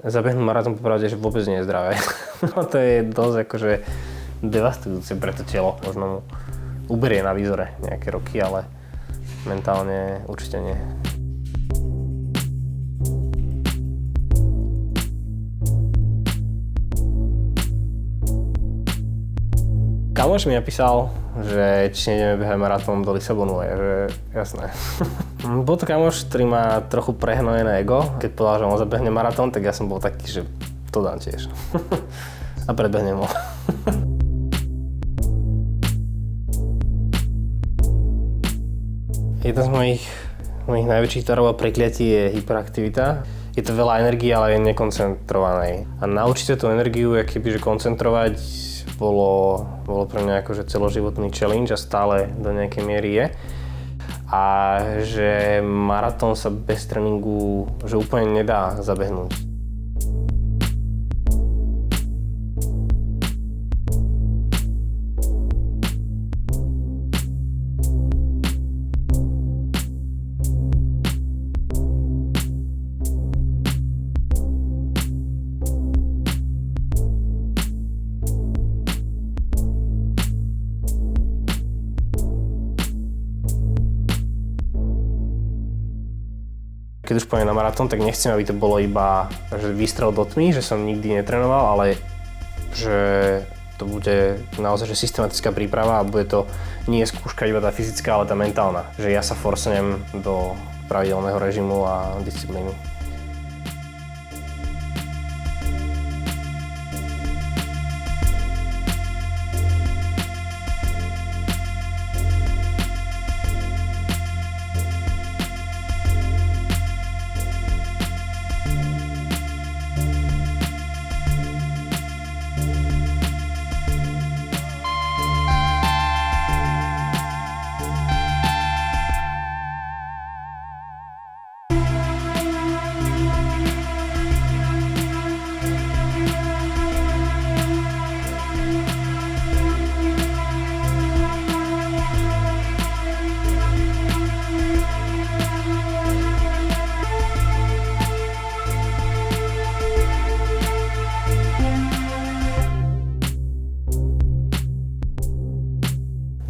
Zabehnúť maratón popravde, že vôbec nie je zdravé. No to je dosť akože devastujúce pre to telo. Možno mu uberie na výzore nejaké roky, ale mentálne určite nie. Kamoš mi napísal, že či nejdeme behať maratón do Lisabonu, a ja, že jasné. Bol to kamoš, ktorý má trochu prehnojené ego. Keď povedal, že on zabehne maratón, tak ja som bol taký, že to dám tiež. A predbehnem ho. Jedna z mojich najväčších tvarov a prekliatí je hyperaktivita. Je to veľa energie, ale je nekoncentrovanej. A naučiť sa tú energiu, akobyže koncentrovať, bolo pre mňa akože celoživotný challenge a stále do nejakej miery je. A že maratón sa bez tréningu že úplne nedá zabehnúť. Keď už pôjdem na maratón, tak nechcem, aby to bolo iba výstrel do tmy, že som nikdy netrénoval, ale že to bude naozaj že systematická príprava a bude to nie skúška iba tá fyzická, ale tá mentálna. Že ja sa forsnem do pravidelného režimu a disciplíny.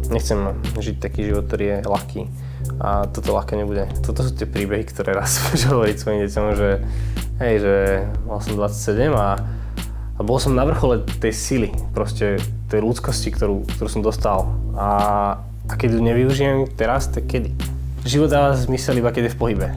Nechcem žiť taký život, ktorý je ľahký a toto ľahké nebude. Toto sú tie príbehy, ktoré raz môžem hovoriť svojim deťom, že hej, že mal som 27 a bol som na vrchole tej sily, proste tej ľudskosti, ktorú som dostal. A keď ju nevyužijem teraz, tak kedy? Život dáva zmysel iba keď je v pohybe.